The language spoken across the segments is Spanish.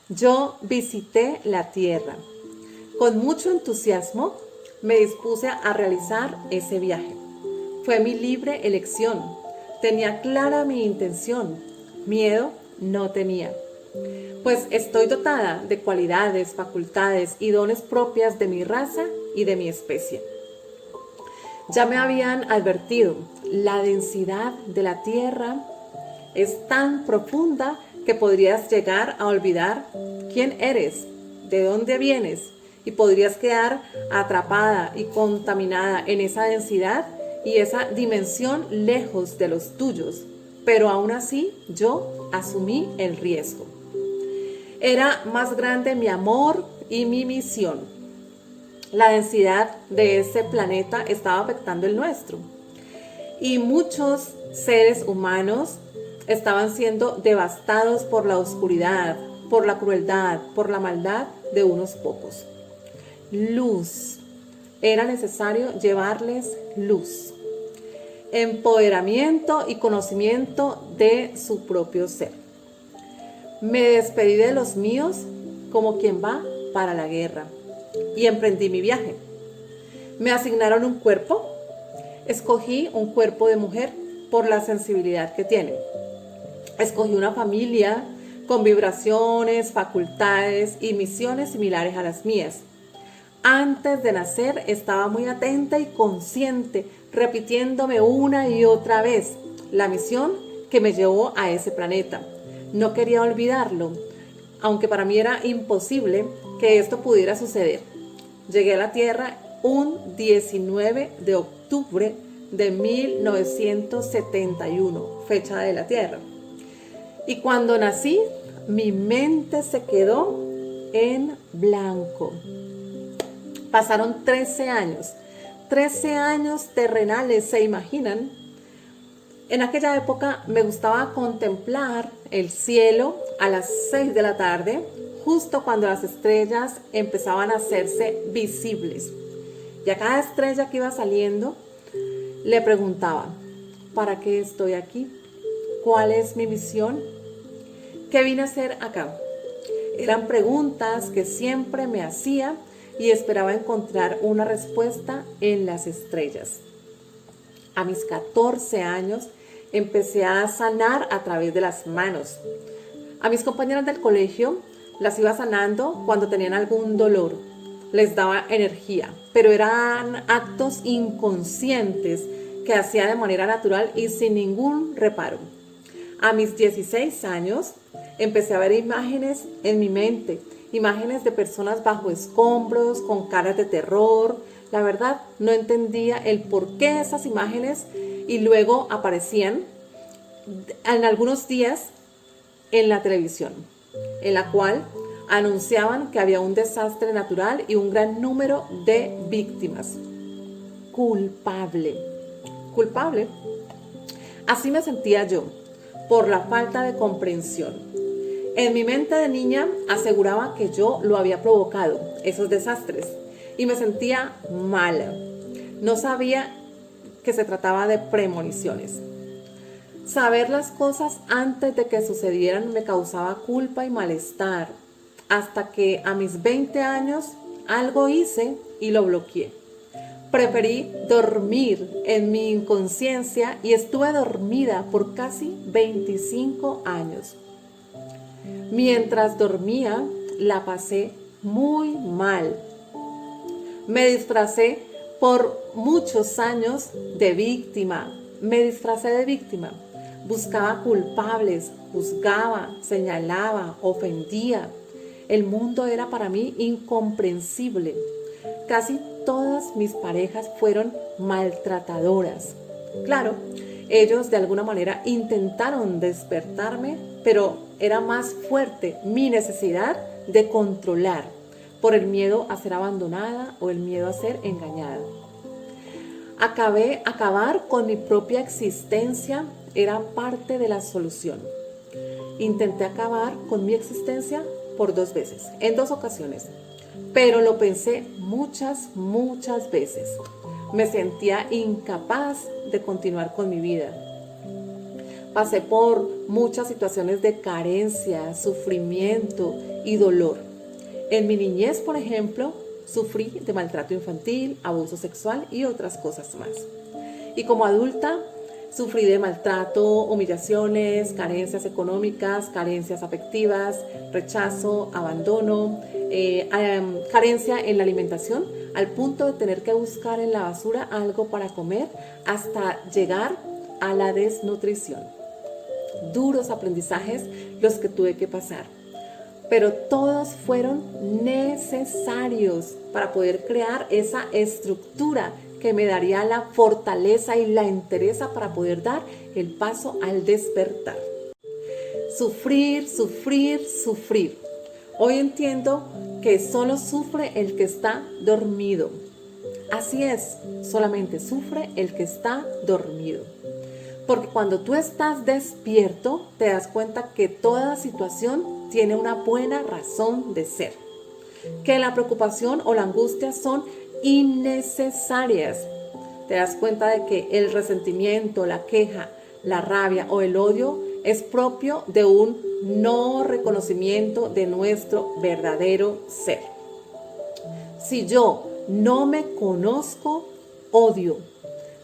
Yo visité la tierra. Con mucho entusiasmo me dispuse a realizar ese viaje. Fue mi libre elección. Tenía clara mi intención. Miedo no tenía. Pues estoy dotada de cualidades, facultades y dones propias de mi raza y de mi especie. Ya me habían advertido, la densidad de la tierra es tan profunda que podrías llegar a olvidar quién eres, de dónde vienes, y podrías quedar atrapada y contaminada en esa densidad y esa dimensión lejos de los tuyos. Pero aún así yo asumí el riesgo. Era más grande mi amor y mi misión. La densidad de ese planeta estaba afectando el nuestro. Y muchos seres humanos estaban siendo devastados por la oscuridad, por la crueldad, por la maldad de unos pocos. Luz. Era necesario llevarles luz. Empoderamiento y conocimiento de su propio ser. Me despedí de los míos como quien va para la guerra y emprendí mi viaje. Me asignaron un cuerpo. Escogí un cuerpo de mujer por la sensibilidad que tiene. Escogí una familia con vibraciones, facultades y misiones similares a las mías. Antes de nacer estaba muy atenta y consciente, repitiéndome una y otra vez la misión que me llevó a ese planeta. No quería olvidarlo, aunque para mí era imposible que esto pudiera suceder. Llegué a la Tierra un 19 de octubre de 1971, fecha de la Tierra. Y cuando nací, mi mente se quedó en blanco. Pasaron 13 años terrenales, ¿se imaginan? En aquella época me gustaba contemplar el cielo a las 6 de la tarde, justo cuando las estrellas empezaban a hacerse visibles. Y a cada estrella que iba saliendo, le preguntaba, ¿para qué estoy aquí? ¿Cuál es mi misión? ¿Qué vine a hacer acá? Eran preguntas que siempre me hacía y esperaba encontrar una respuesta en las estrellas. A mis 14 años empecé a sanar a través de las manos. A mis compañeras del colegio las iba sanando cuando tenían algún dolor. Les daba energía, pero eran actos inconscientes que hacía de manera natural y sin ningún reparo. A mis 16 años empecé a ver imágenes en mi mente, imágenes de personas bajo escombros, con caras de terror. La verdad, no entendía el por qué esas imágenes y luego aparecían en algunos días en la televisión, en la cual anunciaban que había un desastre natural y un gran número de víctimas. Culpable. Culpable. Así me sentía yo, por la falta de comprensión. En mi mente de niña aseguraba que yo lo había provocado, esos desastres, y me sentía mala. No sabía que se trataba de premoniciones. Saber las cosas antes de que sucedieran me causaba culpa y malestar, hasta que a mis 20 años algo hice y lo bloqueé. Preferí dormir en mi inconsciencia y estuve dormida por casi 25 años. Mientras dormía, la pasé muy mal. Me disfracé por muchos años de víctima. Buscaba culpables, juzgaba, señalaba, ofendía. El mundo era para mí incomprensible. Casi todas mis parejas fueron maltratadoras. Claro, ellos de alguna manera intentaron despertarme, pero era más fuerte mi necesidad de controlar por el miedo a ser abandonada o el miedo a ser engañada. Acabar con mi propia existencia era parte de la solución. Intenté acabar con mi existencia por 2 veces, en 2 ocasiones, pero lo pensé muchas veces. Me sentía incapaz de continuar con mi vida. Pasé por muchas situaciones de carencia, sufrimiento y dolor. En mi niñez, por ejemplo, sufrí de maltrato infantil, abuso sexual y otras cosas más. Y como adulta, sufrí de maltrato, humillaciones, carencias económicas, carencias afectivas, rechazo, abandono, carencia en la alimentación, al punto de tener que buscar en la basura algo para comer hasta llegar a la desnutrición. Duros aprendizajes los que tuve que pasar, pero todos fueron necesarios para poder crear esa estructura que me daría la fortaleza y la entereza para poder dar el paso al despertar. Sufrir, sufrir, sufrir. Hoy entiendo que solo sufre el que está dormido. Así es, solamente sufre el que está dormido. Porque cuando tú estás despierto, te das cuenta que toda situación tiene una buena razón de ser. Que la preocupación o la angustia son innecesarias. Te das cuenta de que el resentimiento, la queja, la rabia o el odio es propio de un no reconocimiento de nuestro verdadero ser. Si yo no me conozco, odio.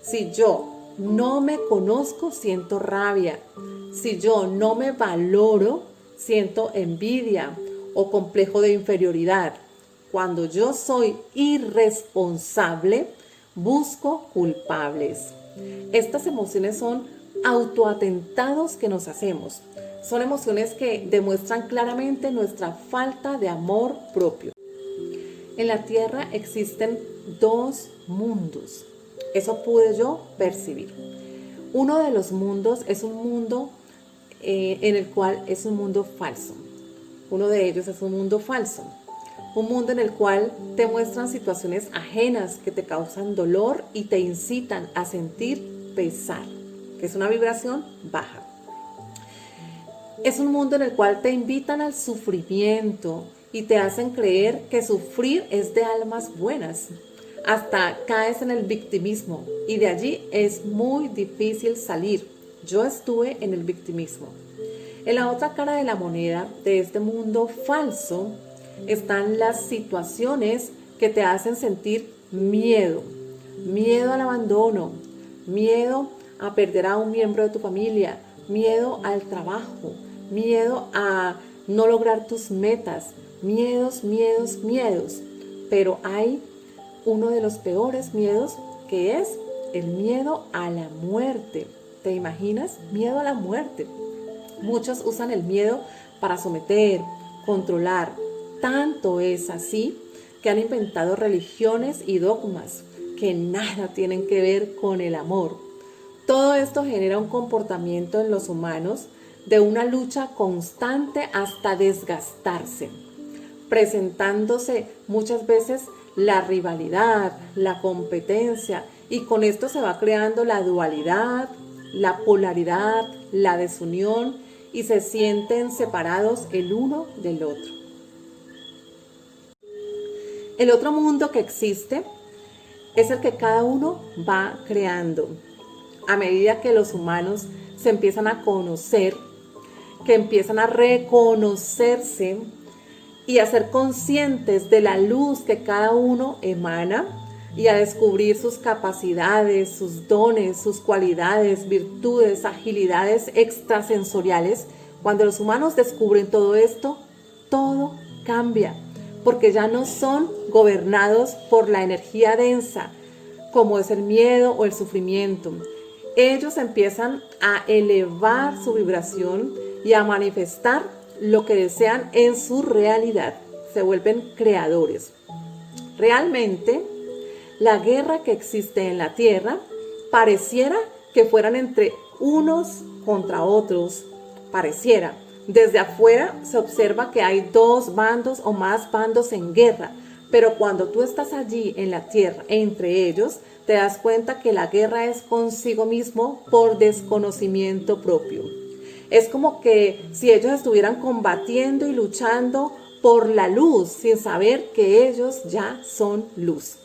Si yo no me conozco, siento rabia. Si yo no me valoro, siento envidia o complejo de inferioridad. Cuando yo soy irresponsable, busco culpables. Estas emociones son autoatentados que nos hacemos. Son emociones que demuestran claramente nuestra falta de amor propio. En la tierra existen dos mundos. Eso pude yo percibir. Uno de los mundos es un mundo en el cual es un mundo falso. Uno de ellos es un mundo falso. Un mundo en el cual te muestran situaciones ajenas que te causan dolor y te incitan a sentir pesar, que es una vibración baja. Es un mundo en el cual te invitan al sufrimiento y te hacen creer que sufrir es de almas buenas. Hasta caes en el victimismo y de allí es muy difícil salir. Yo estuve en el victimismo. En la otra cara de la moneda de este mundo falso están las situaciones que te hacen sentir miedo. Miedo al abandono, miedo a perder a un miembro de tu familia, miedo al trabajo, miedo a no lograr tus metas, miedos. Pero hay uno de los peores miedos, que es el miedo a la muerte. ¿Te imaginas? Miedo a la muerte. Muchos usan el miedo para someter, controlar. Tanto es así que han inventado religiones y dogmas que nada tienen que ver con el amor. Todo esto genera un comportamiento en los humanos de una lucha constante hasta desgastarse, presentándose muchas veces la rivalidad, la competencia, y con esto se va creando la dualidad, la polaridad, la desunión, y se sienten separados el uno del otro. El otro mundo que existe es el que cada uno va creando. A medida que los humanos se empiezan a conocer, que empiezan a reconocerse y a ser conscientes de la luz que cada uno emana y a descubrir sus capacidades, sus dones, sus cualidades, virtudes, agilidades extrasensoriales. Cuando los humanos descubren todo esto, todo cambia, porque ya no son gobernados por la energía densa, como es el miedo o el sufrimiento. Ellos empiezan a elevar su vibración y a manifestar lo que desean en su realidad. Se vuelven creadores. Realmente, la guerra que existe en la tierra pareciera que fueran entre unos contra otros. Pareciera. Desde afuera se observa que hay dos bandos o más bandos en guerra, pero cuando tú estás allí en la tierra, entre ellos, te das cuenta que la guerra es consigo mismo por desconocimiento propio. Es como que si ellos estuvieran combatiendo y luchando por la luz, sin saber que ellos ya son luz.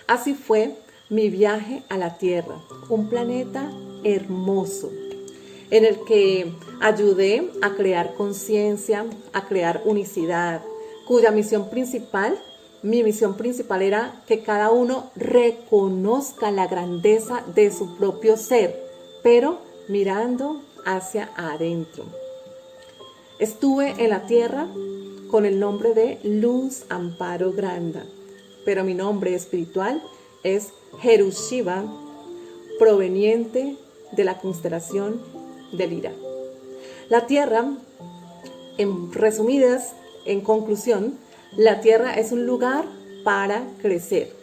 Así fue mi viaje a la Tierra, un planeta hermoso. en el que ayudé a crear conciencia, a crear unicidad, cuya mi misión principal era que cada uno reconozca la grandeza de su propio ser, pero mirando hacia adentro. Estuve en la tierra con el nombre de Luz Amparo Granda, pero mi nombre espiritual es Jerushiva, proveniente de la constelación de Lira. La tierra, en resumidas, en conclusión, la tierra es un lugar para crecer,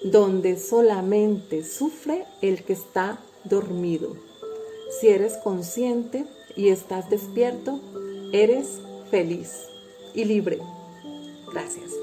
donde solamente sufre el que está dormido. Si eres consciente y estás despierto, eres feliz y libre. Gracias.